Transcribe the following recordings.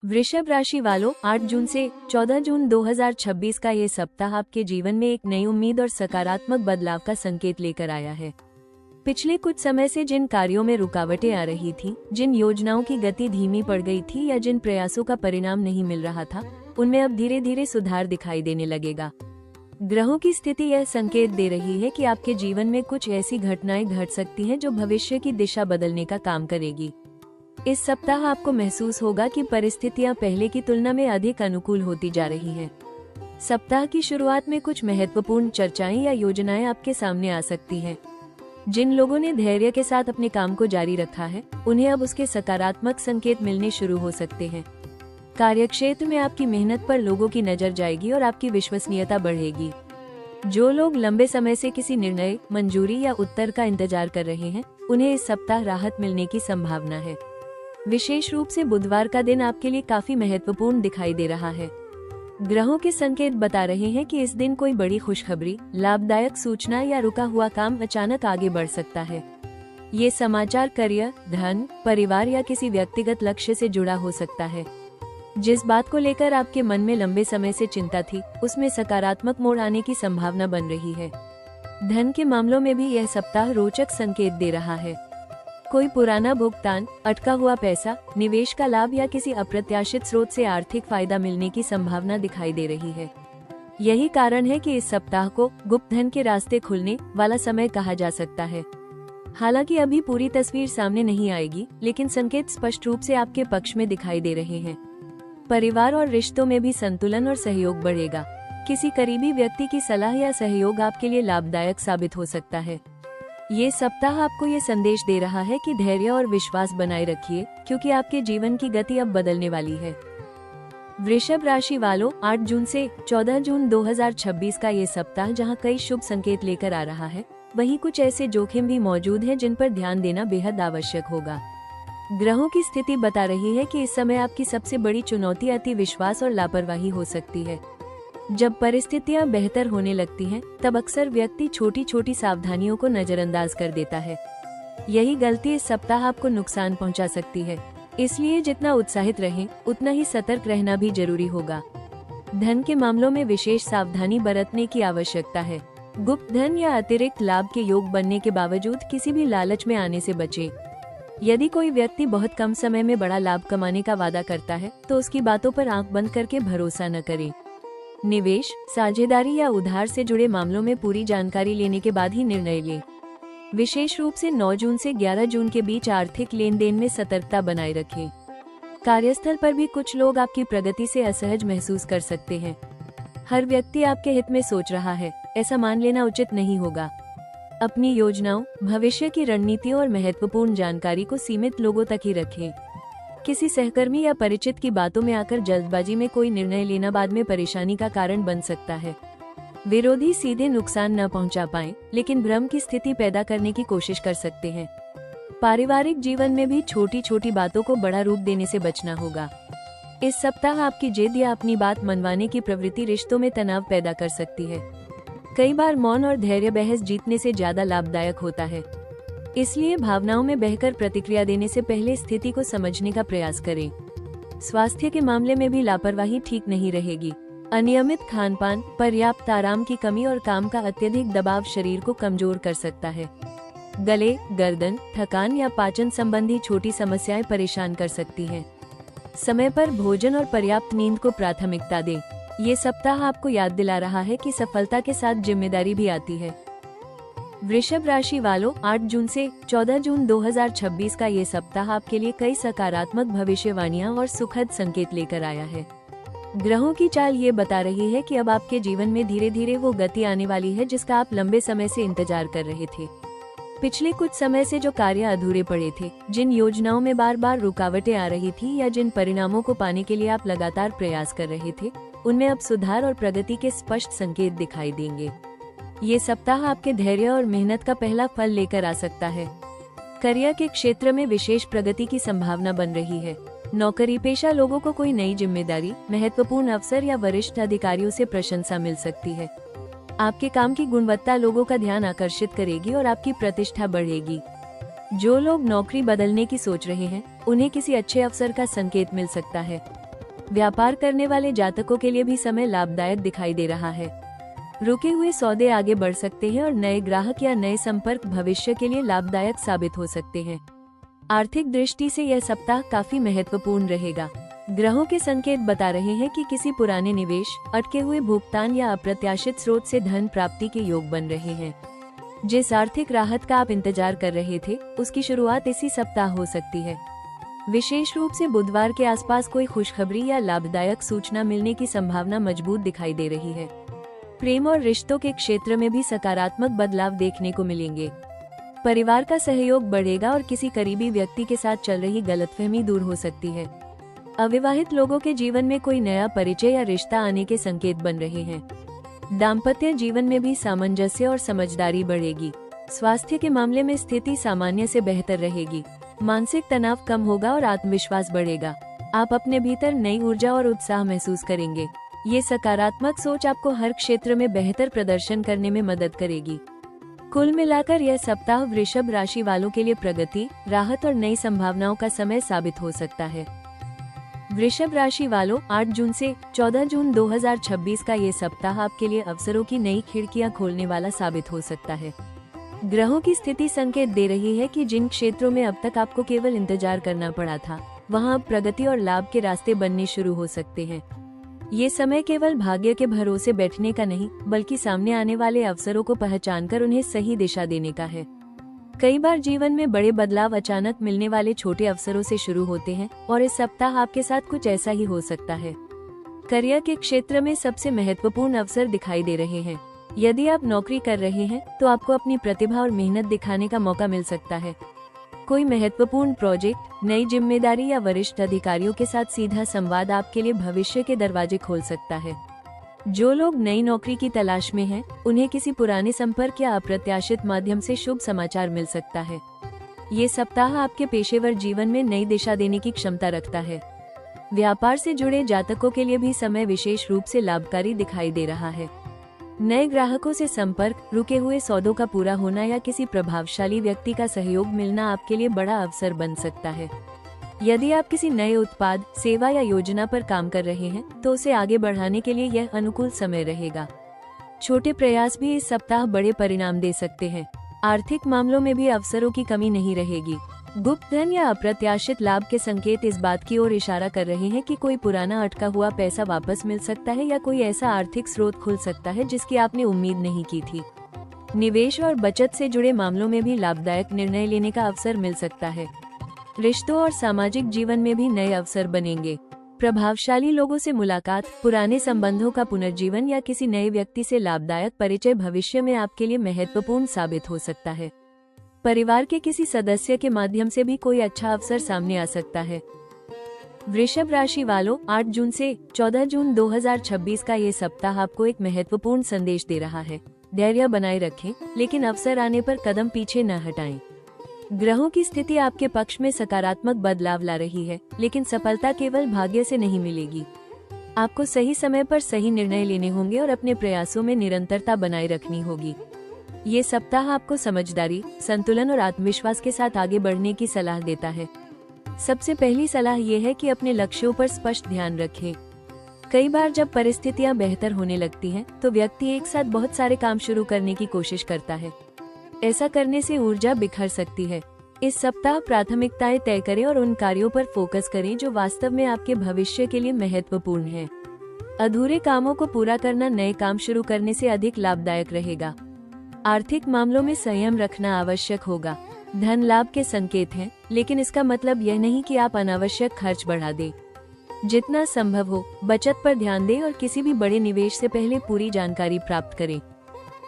वृषभ राशि वालों, 8 जून से 14 जून 2026 का ये सप्ताह आपके जीवन में एक नई उम्मीद और सकारात्मक बदलाव का संकेत लेकर आया है। पिछले कुछ समय से जिन कार्यों में रुकावटें आ रही थीं, जिन योजनाओं की गति धीमी पड़ गई थी या जिन प्रयासों का परिणाम नहीं मिल रहा था, उनमें अब धीरे धीरे सुधार दिखाई देने लगेगा। ग्रहों की स्थिति यह संकेत दे रही है कि आपके जीवन में कुछ ऐसी घटनाएं घट सकती हैं जो भविष्य की दिशा बदलने का काम करेगी। इस सप्ताह आपको महसूस होगा कि परिस्थितियां पहले की तुलना में अधिक अनुकूल होती जा रही हैं। सप्ताह की शुरुआत में कुछ महत्वपूर्ण चर्चाएं या योजनाएं आपके सामने आ सकती हैं। जिन लोगों ने धैर्य के साथ अपने काम को जारी रखा है, उन्हें अब उसके सकारात्मक संकेत मिलने शुरू हो सकते हैं। कार्यक्षेत्र में आपकी मेहनत पर लोगों की नजर जाएगी और आपकी विश्वसनीयता बढ़ेगी। जो लोग लंबे समय से किसी निर्णय, मंजूरी या उत्तर का इंतजार कर रहे हैं, उन्हें इस सप्ताह राहत मिलने की संभावना है। विशेष रूप से बुधवार का दिन आपके लिए काफी महत्वपूर्ण दिखाई दे रहा है। ग्रहों के संकेत बता रहे हैं कि इस दिन कोई बड़ी खुशखबरी, लाभदायक सूचना या रुका हुआ काम अचानक आगे बढ़ सकता है। ये समाचार करियर, धन, परिवार या किसी व्यक्तिगत लक्ष्य से जुड़ा हो सकता है। जिस बात को लेकर आपके मन में लंबे समय से चिंता थी, उसमें सकारात्मक मोड़ आने की संभावना बन रही है। धन के मामलों में भी यह सप्ताह रोचक संकेत दे रहा है। कोई पुराना भुगतान, अटका हुआ पैसा, निवेश का लाभ या किसी अप्रत्याशित स्रोत से आर्थिक फायदा मिलने की संभावना दिखाई दे रही है। यही कारण है कि इस सप्ताह को गुप्त धन के रास्ते खुलने वाला समय कहा जा सकता है। हालांकि अभी पूरी तस्वीर सामने नहीं आएगी, लेकिन संकेत स्पष्ट रूप से आपके पक्ष में दिखाई दे रहे हैं। परिवार और रिश्तों में भी संतुलन और सहयोग बढ़ेगा। किसी करीबी व्यक्ति की सलाह या सहयोग आपके लिए लाभदायक साबित हो सकता है। ये सप्ताह आपको ये संदेश दे रहा है कि धैर्य और विश्वास बनाए रखिए, क्योंकि आपके जीवन की गति अब बदलने वाली है। वृषभ राशि वालों, 8 जून से 14 जून 2026 का ये सप्ताह जहां कई शुभ संकेत लेकर आ रहा है, वहीं कुछ ऐसे जोखिम भी मौजूद हैं जिन पर ध्यान देना बेहद आवश्यक होगा। ग्रहों की स्थिति बता रही है कि इस समय आपकी सबसे बड़ी चुनौती अति विश्वास और लापरवाही हो सकती है। जब परिस्थितियां बेहतर होने लगती हैं, तब अक्सर व्यक्ति छोटी छोटी सावधानियों को नजरअंदाज कर देता है। यही गलती इस सप्ताह आपको नुकसान पहुंचा सकती है। इसलिए जितना उत्साहित रहें, उतना ही सतर्क रहना भी जरूरी होगा। धन के मामलों में विशेष सावधानी बरतने की आवश्यकता है। गुप्त धन या अतिरिक्त लाभ के योग बनने के बावजूद किसी भी लालच में आने से बचें। यदि कोई व्यक्ति बहुत कम समय में बड़ा लाभ कमाने का वादा करता है, तो उसकी बातों पर आंख बंद करके भरोसा न करें। निवेश, साझेदारी या उधार से जुड़े मामलों में पूरी जानकारी लेने के बाद ही निर्णय लें। विशेष रूप से 9 जून से 11 जून के बीच आर्थिक लेन देन में सतर्कता बनाए रखें। कार्यस्थल पर भी कुछ लोग आपकी प्रगति से असहज महसूस कर सकते हैं। हर व्यक्ति आपके हित में सोच रहा है, ऐसा मान लेना उचित नहीं होगा। अपनी योजनाओं, भविष्य की रणनीतियों और महत्वपूर्ण जानकारी को सीमित लोगों तक ही रखें। किसी सहकर्मी या परिचित की बातों में आकर जल्दबाजी में कोई निर्णय लेना बाद में परेशानी का कारण बन सकता है। विरोधी सीधे नुकसान न पहुंचा पाएं, लेकिन भ्रम की स्थिति पैदा करने की कोशिश कर सकते हैं। पारिवारिक जीवन में भी छोटी छोटी बातों को बड़ा रूप देने से बचना होगा। इस सप्ताह आपकी जिद या अपनी बात मनवाने की प्रवृत्ति रिश्तों में तनाव पैदा कर सकती है। कई बार मौन और धैर्य बहस जीतने से ज्यादा लाभदायक होता है। इसलिए भावनाओं में बहकर प्रतिक्रिया देने से पहले स्थिति को समझने का प्रयास करें। स्वास्थ्य के मामले में भी लापरवाही ठीक नहीं रहेगी। अनियमित खानपान, पर्याप्त आराम की कमी और काम का अत्यधिक दबाव शरीर को कमजोर कर सकता है। गले, गर्दन, थकान या पाचन संबंधी छोटी समस्याएं परेशान कर सकती हैं। समय पर भोजन और पर्याप्त नींद को प्राथमिकता दें। ये सप्ताह आपको याद दिला रहा है कि सफलता के साथ जिम्मेदारी भी आती है। वृषभ राशि वालों, 8 जून से 14 जून 2026 का ये सप्ताह आपके लिए कई सकारात्मक भविष्यवाणियां और सुखद संकेत लेकर आया है। ग्रहों की चाल ये बता रही है कि अब आपके जीवन में धीरे धीरे वो गति आने वाली है जिसका आप लंबे समय से इंतजार कर रहे थे। पिछले कुछ समय से जो कार्य अधूरे पड़े थे, जिन योजनाओं में बार बार रुकावटें आ रही थी या जिन परिणामों को पाने के लिए आप लगातार प्रयास कर रहे थे, उनमें अब सुधार और प्रगति के स्पष्ट संकेत दिखाई देंगे। ये सप्ताह आपके धैर्य और मेहनत का पहला फल लेकर आ सकता है। करियर के क्षेत्र में विशेष प्रगति की संभावना बन रही है। नौकरी पेशा लोगों को कोई नई जिम्मेदारी, महत्वपूर्ण अवसर या वरिष्ठ अधिकारियों से प्रशंसा मिल सकती है। आपके काम की गुणवत्ता लोगों का ध्यान आकर्षित करेगी और आपकी प्रतिष्ठा बढ़ेगी। जो लोग नौकरी बदलने की सोच रहे हैं, उन्हें किसी अच्छे अवसर का संकेत मिल सकता है। व्यापार करने वाले जातकों के लिए भी समय लाभदायक दिखाई दे रहा है। रुके हुए सौदे आगे बढ़ सकते हैं और नए ग्राहक या नए संपर्क भविष्य के लिए लाभदायक साबित हो सकते हैं। आर्थिक दृष्टि से यह सप्ताह काफी महत्वपूर्ण रहेगा। ग्रहों के संकेत बता रहे हैं कि किसी पुराने निवेश, अटके हुए भुगतान या अप्रत्याशित स्रोत से धन प्राप्ति के योग बन रहे हैं। जिस आर्थिक राहत का आप इंतजार कर रहे थे, उसकी शुरुआत इसी सप्ताह हो सकती है। विशेष रूप से बुधवार के आसपास कोई खुशखबरी या लाभदायक सूचना मिलने की संभावना मजबूत दिखाई दे रही है। प्रेम और रिश्तों के क्षेत्र में भी सकारात्मक बदलाव देखने को मिलेंगे। परिवार का सहयोग बढ़ेगा और किसी करीबी व्यक्ति के साथ चल रही गलतफहमी दूर हो सकती है। अविवाहित लोगों के जीवन में कोई नया परिचय या रिश्ता आने के संकेत बन रहे हैं। दाम्पत्य जीवन में भी सामंजस्य और समझदारी बढ़ेगी। स्वास्थ्य के मामले में स्थिति सामान्य से बेहतर रहेगी। मानसिक तनाव कम होगा और आत्मविश्वास बढ़ेगा। आप अपने भीतर नई ऊर्जा और उत्साह महसूस करेंगे। ये सकारात्मक सोच आपको हर क्षेत्र में बेहतर प्रदर्शन करने में मदद करेगी। कुल मिलाकर यह सप्ताह वृषभ राशि वालों के लिए प्रगति, राहत और नई संभावनाओं का समय साबित हो सकता है। वृषभ राशि वालों, 8 जून से 14 जून 2026 का ये सप्ताह आपके लिए अवसरों की नई खिड़कियां खोलने वाला साबित हो सकता है। ग्रहों की स्थिति संकेत दे रही है कि जिन क्षेत्रों में अब तक आपको केवल इंतजार करना पड़ा था, वहां अब प्रगति और लाभ के रास्ते बनने शुरू हो सकते हैं। ये समय केवल भाग्य के भरोसे बैठने का नहीं, बल्कि सामने आने वाले अवसरों को पहचानकर उन्हें सही दिशा देने का है। कई बार जीवन में बड़े बदलाव अचानक मिलने वाले छोटे अवसरों से शुरू होते हैं और इस सप्ताह आपके साथ कुछ ऐसा ही हो सकता है। करियर के क्षेत्र में सबसे महत्वपूर्ण अवसर दिखाई दे रहे हैं। यदि आप नौकरी कर रहे हैं तो आपको अपनी प्रतिभा और मेहनत दिखाने का मौका मिल सकता है। कोई महत्वपूर्ण प्रोजेक्ट, नई जिम्मेदारी या वरिष्ठ अधिकारियों के साथ सीधा संवाद आपके लिए भविष्य के दरवाजे खोल सकता है। जो लोग नई नौकरी की तलाश में हैं, उन्हें किसी पुराने संपर्क या अप्रत्याशित माध्यम से शुभ समाचार मिल सकता है। ये सप्ताह आपके पेशेवर जीवन में नई दिशा देने की क्षमता रखता है। व्यापार से जुड़े जातकों के लिए भी समय विशेष रूप से लाभकारी दिखाई दे रहा है। नए ग्राहकों से संपर्क, रुके हुए सौदों का पूरा होना या किसी प्रभावशाली व्यक्ति का सहयोग मिलना आपके लिए बड़ा अवसर बन सकता है। यदि आप किसी नए उत्पाद, सेवा या योजना पर काम कर रहे हैं, तो उसे आगे बढ़ाने के लिए यह अनुकूल समय रहेगा। छोटे प्रयास भी इस सप्ताह बड़े परिणाम दे सकते हैं। आर्थिक मामलों में भी अवसरों की कमी नहीं रहेगी। गुप्त धन या अप्रत्याशित लाभ के संकेत इस बात की ओर इशारा कर रहे हैं कि कोई पुराना अटका हुआ पैसा वापस मिल सकता है या कोई ऐसा आर्थिक स्रोत खुल सकता है जिसकी आपने उम्मीद नहीं की थी। निवेश और बचत से जुड़े मामलों में भी लाभदायक निर्णय लेने का अवसर मिल सकता है। रिश्तों और सामाजिक जीवन में भी नए अवसर बनेंगे। प्रभावशाली लोगों से मुलाकात, पुराने संबंधों का पुनर्जीवन या किसी नए व्यक्ति से लाभदायक परिचय भविष्य में आपके लिए महत्वपूर्ण साबित हो सकता है। परिवार के किसी सदस्य के माध्यम से भी कोई अच्छा अवसर सामने आ सकता है। वृषभ राशि वालों, 8 जून से 14 जून 2026 का ये सप्ताह आपको एक महत्वपूर्ण संदेश दे रहा है। धैर्य बनाए रखें, लेकिन अवसर आने पर कदम पीछे न हटाएं। ग्रहों की स्थिति आपके पक्ष में सकारात्मक बदलाव ला रही है, लेकिन सफलता केवल भाग्य से नहीं मिलेगी। आपको सही समय पर सही निर्णय लेने होंगे और अपने प्रयासों में निरंतरता बनाए रखनी होगी। ये सप्ताह आपको समझदारी, संतुलन और आत्मविश्वास के साथ आगे बढ़ने की सलाह देता है। सबसे पहली सलाह ये है कि अपने लक्ष्यों पर स्पष्ट ध्यान रखें। कई बार जब परिस्थितियां बेहतर होने लगती हैं, तो व्यक्ति एक साथ बहुत सारे काम शुरू करने की कोशिश करता है। ऐसा करने से ऊर्जा बिखर सकती है। इस सप्ताह प्राथमिकताएं तय करें और उन कार्यों पर फोकस करें जो वास्तव में आपके भविष्य के लिए महत्वपूर्ण हैं। अधूरे कामों को पूरा करना नए काम शुरू करने से अधिक लाभदायक रहेगा। आर्थिक मामलों में संयम रखना आवश्यक होगा। धन लाभ के संकेत हैं, लेकिन इसका मतलब यह नहीं कि आप अनावश्यक खर्च बढ़ा दें। जितना संभव हो बचत पर ध्यान दें और किसी भी बड़े निवेश से पहले पूरी जानकारी प्राप्त करें।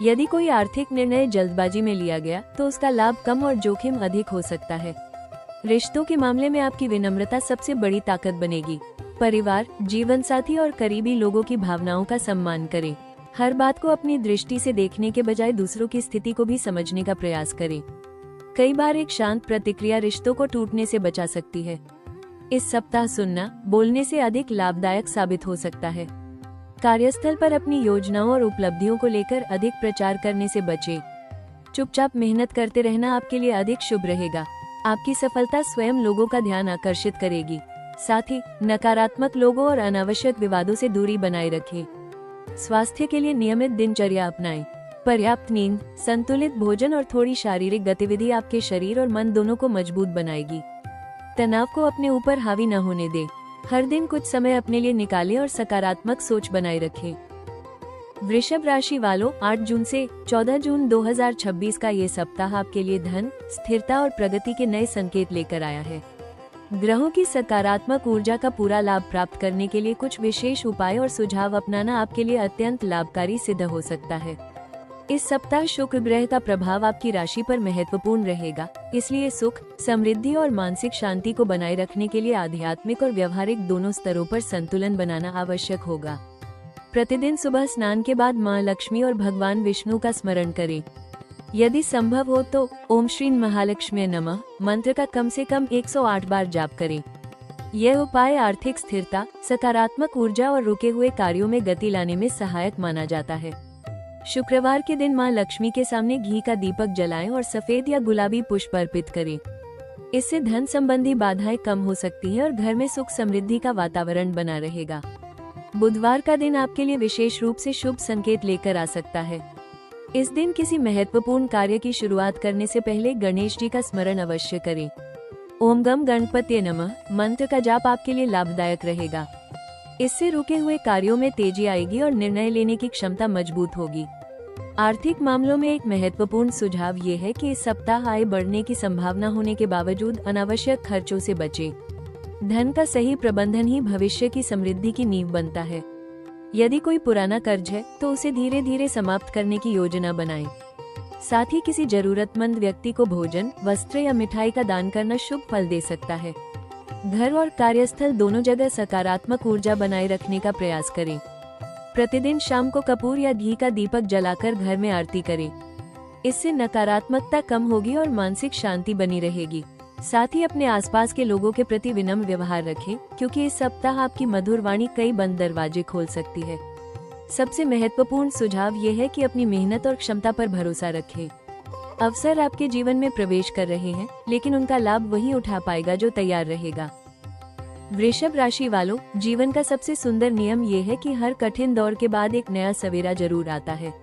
यदि कोई आर्थिक निर्णय जल्दबाजी में लिया गया तो उसका लाभ कम और जोखिम अधिक हो सकता है। रिश्तों के मामले में आपकी विनम्रता सबसे बड़ी ताकत बनेगी। परिवार, जीवन साथी और करीबी लोगों की भावनाओं का सम्मान करें। हर बात को अपनी दृष्टि से देखने के बजाय दूसरों की स्थिति को भी समझने का प्रयास करें। कई बार एक शांत प्रतिक्रिया रिश्तों को टूटने से बचा सकती है। इस सप्ताह सुनना, बोलने से अधिक लाभदायक साबित हो सकता है। कार्यस्थल पर अपनी योजनाओं और उपलब्धियों को लेकर अधिक प्रचार करने से बचें। चुपचाप मेहनत करते रहना आपके लिए अधिक शुभ रहेगा। आपकी सफलता स्वयं लोगों का ध्यान आकर्षित करेगी। साथ ही नकारात्मक लोगों और अनावश्यक विवादों से दूरी बनाए रखें। स्वास्थ्य के लिए नियमित दिनचर्या अपनाएं। पर्याप्त नींद, संतुलित भोजन और थोड़ी शारीरिक गतिविधि आपके शरीर और मन दोनों को मजबूत बनाएगी। तनाव को अपने ऊपर हावी न होने दें। हर दिन कुछ समय अपने लिए निकालें और सकारात्मक सोच बनाए रखें। वृषभ राशि वालों, 8 जून से 14 जून 2026 का ये सप्ताह आपके लिए धन, स्थिरता और प्रगति के नए संकेत लेकर आया है। ग्रहों की सकारात्मक ऊर्जा का पूरा लाभ प्राप्त करने के लिए कुछ विशेष उपाय और सुझाव अपनाना आपके लिए अत्यंत लाभकारी सिद्ध हो सकता है। इस सप्ताह शुक्र ग्रह का प्रभाव आपकी राशि पर महत्वपूर्ण रहेगा, इसलिए सुख, समृद्धि और मानसिक शांति को बनाए रखने के लिए आध्यात्मिक और व्यवहारिक दोनों स्तरों पर संतुलन बनाना आवश्यक होगा। प्रतिदिन सुबह स्नान के बाद मां लक्ष्मी और भगवान विष्णु का स्मरण करें। यदि संभव हो तो ओम श्री महालक्ष्मी नमः मंत्र का कम से कम 108 बार जाप करें। यह उपाय आर्थिक स्थिरता, सकारात्मक ऊर्जा और रुके हुए कार्यों में गति लाने में सहायक माना जाता है। शुक्रवार के दिन मां लक्ष्मी के सामने घी का दीपक जलाएं और सफेद या गुलाबी पुष्प अर्पित करें। इससे धन संबंधी बाधाएं कम हो सकती हैं और घर में सुख समृद्धि का वातावरण बना रहेगा। बुधवार का दिन आपके लिए विशेष रूप से शुभ संकेत लेकर आ सकता है। इस दिन किसी महत्वपूर्ण कार्य की शुरुआत करने से पहले गणेश जी का स्मरण अवश्य करें। ओम गम गणपतये नमः मंत्र का जाप आपके लिए लाभदायक रहेगा। इससे रुके हुए कार्यों में तेजी आएगी और निर्णय लेने की क्षमता मजबूत होगी। आर्थिक मामलों में एक महत्वपूर्ण सुझाव ये है कि इस सप्ताह आय बढ़ने की संभावना होने के बावजूद अनावश्यक खर्चों से बचें। धन का सही प्रबंधन ही भविष्य की समृद्धि की नींव बनता है। यदि कोई पुराना कर्ज है तो उसे धीरे धीरे समाप्त करने की योजना बनाएं। साथ ही किसी जरूरतमंद व्यक्ति को भोजन, वस्त्र या मिठाई का दान करना शुभ फल दे सकता है। घर और कार्यस्थल दोनों जगह सकारात्मक ऊर्जा बनाए रखने का प्रयास करें। प्रतिदिन शाम को कपूर या घी का दीपक जलाकर घर में आरती करें। इससे नकारात्मकता कम होगी और मानसिक शांति बनी रहेगी। साथ ही अपने आसपास के लोगों के प्रति विनम्र व्यवहार रखें, क्योंकि इस सप्ताह आपकी मधुर वाणी कई बंद दरवाजे खोल सकती है। सबसे महत्वपूर्ण सुझाव ये है कि अपनी मेहनत और क्षमता पर भरोसा रखें। अवसर आपके जीवन में प्रवेश कर रहे हैं, लेकिन उनका लाभ वही उठा पाएगा जो तैयार रहेगा। वृषभ राशि वालों, जीवन का सबसे सुंदर नियम ये है कि हर कठिन दौर के बाद एक नया सवेरा जरूर आता है।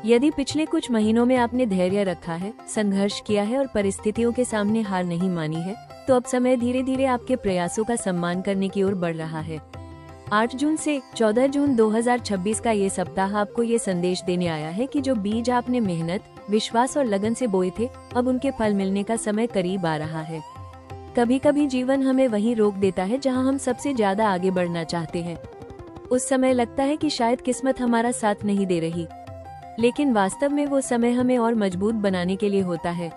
यदि पिछले कुछ महीनों में आपने धैर्य रखा है, संघर्ष किया है और परिस्थितियों के सामने हार नहीं मानी है, तो अब समय धीरे धीरे आपके प्रयासों का सम्मान करने की ओर बढ़ रहा है। 8 जून से 14 जून 2026 का ये सप्ताह आपको ये संदेश देने आया है कि जो बीज आपने मेहनत, विश्वास और लगन से बोए थे, अब उनके फल मिलने का समय करीब आ रहा है। कभी कभी जीवन हमें वहीं रोक देता है जहां हम सबसे ज्यादा आगे बढ़ना चाहते हैं। उस समय लगता है कि शायद किस्मत हमारा साथ नहीं दे रही, लेकिन वास्तव में वो समय हमें और मजबूत बनाने के लिए होता है।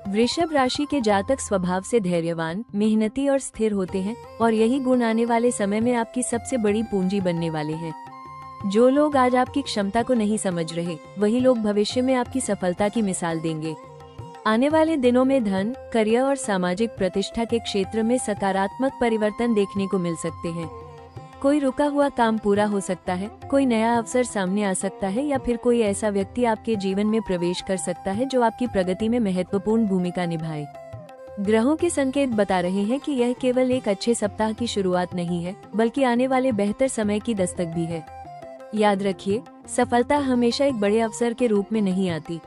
वृषभ राशि के जातक स्वभाव से धैर्यवान, मेहनती और स्थिर होते हैं और यही गुण आने वाले समय में आपकी सबसे बड़ी पूंजी बनने वाले हैं। जो लोग आज आपकी क्षमता को नहीं समझ रहे, वही लोग भविष्य में आपकी सफलता की मिसाल देंगे। आने वाले दिनों में धन, करियर और सामाजिक प्रतिष्ठा के क्षेत्र में सकारात्मक परिवर्तन देखने को मिल सकते हैं। कोई रुका हुआ काम पूरा हो सकता है, कोई नया अवसर सामने आ सकता है या फिर कोई ऐसा व्यक्ति आपके जीवन में प्रवेश कर सकता है जो आपकी प्रगति में महत्वपूर्ण भूमिका निभाए। ग्रहों के संकेत बता रहे हैं कि यह केवल एक अच्छे सप्ताह की शुरुआत नहीं है, बल्कि आने वाले बेहतर समय की दस्तक भी है। याद रखिए, सफलता हमेशा एक बड़े अवसर के रूप में नहीं आती।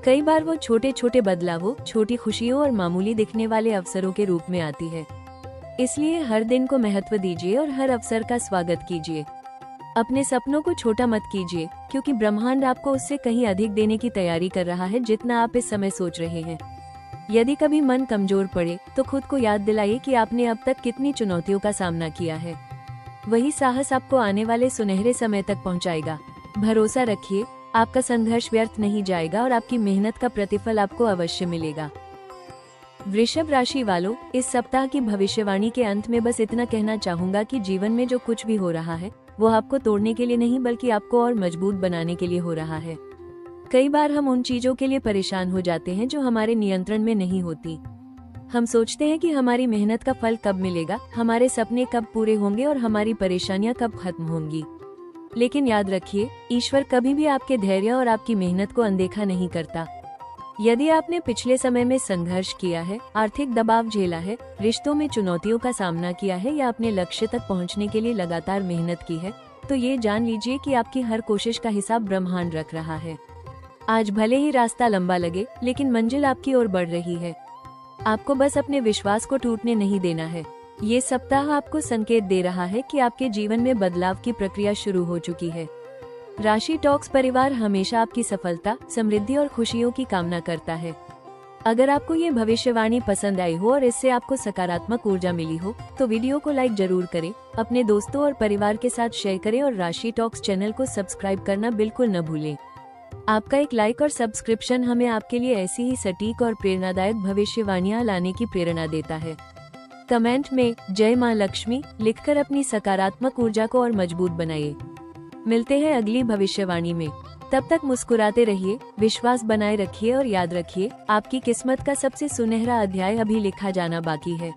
कई बार वो छोटे छोटे बदलावों, छोटी खुशियों और मामूली दिखने वाले अवसरों के रूप में आती है। इसलिए हर दिन को महत्व दीजिए और हर अवसर का स्वागत कीजिए। अपने सपनों को छोटा मत कीजिए, क्योंकि ब्रह्मांड आपको उससे कहीं अधिक देने की तैयारी कर रहा है जितना आप इस समय सोच रहे हैं। यदि कभी मन कमजोर पड़े तो खुद को याद दिलाइए कि आपने अब तक कितनी चुनौतियों का सामना किया है। वही साहस आपको आने वाले सुनहरे समय तक पहुंचाएगा। भरोसा रखिए, आपका संघर्ष व्यर्थ नहीं जाएगा और आपकी मेहनत का प्रतिफल आपको अवश्य मिलेगा। वृषभ राशि वालों, इस सप्ताह की भविष्यवाणी के अंत में बस इतना कहना चाहूंगा कि जीवन में जो कुछ भी हो रहा है, वो आपको तोड़ने के लिए नहीं बल्कि आपको और मजबूत बनाने के लिए हो रहा है। कई बार हम उन चीजों के लिए परेशान हो जाते हैं जो हमारे नियंत्रण में नहीं होती। हम सोचते हैं कि हमारी मेहनत का फल कब मिलेगा, हमारे सपने कब पूरे होंगे और हमारी परेशानियां कब खत्म होंगी। लेकिन याद रखिए, ईश्वर कभी भी आपके धैर्य और आपकी मेहनत को अनदेखा नहीं करता। यदि आपने पिछले समय में संघर्ष किया है, आर्थिक दबाव झेला है, रिश्तों में चुनौतियों का सामना किया है या अपने लक्ष्य तक पहुंचने के लिए लगातार मेहनत की है, तो ये जान लीजिए कि आपकी हर कोशिश का हिसाब ब्रह्मांड रख रहा है। आज भले ही रास्ता लंबा लगे, लेकिन मंजिल आपकी ओर बढ़ रही है। आपको बस अपने विश्वास को टूटने नहीं देना है। ये सप्ताह आपको संकेत दे रहा है कि आपके जीवन में बदलाव की प्रक्रिया शुरू हो चुकी है। राशि टॉक्स परिवार हमेशा आपकी सफलता, समृद्धि और खुशियों की कामना करता है। अगर आपको ये भविष्यवाणी पसंद आई हो और इससे आपको सकारात्मक ऊर्जा मिली हो, तो वीडियो को लाइक जरूर करें, अपने दोस्तों और परिवार के साथ शेयर करें और राशि टॉक्स चैनल को सब्सक्राइब करना बिल्कुल न भूलें। आपका एक लाइक और सब्सक्रिप्शन हमें आपके लिए ऐसी ही सटीक और प्रेरणादायक भविष्यवाणियां लाने की प्रेरणा देता है। कमेंट में जय मां लक्ष्मी लिखकर अपनी सकारात्मक ऊर्जा को और मजबूत बनाइए। मिलते हैं अगली भविष्यवाणी में। तब तक मुस्कुराते रहिए, विश्वास बनाए रखिए और याद रखिए, आपकी किस्मत का सबसे सुनहरा अध्याय अभी लिखा जाना बाकी है।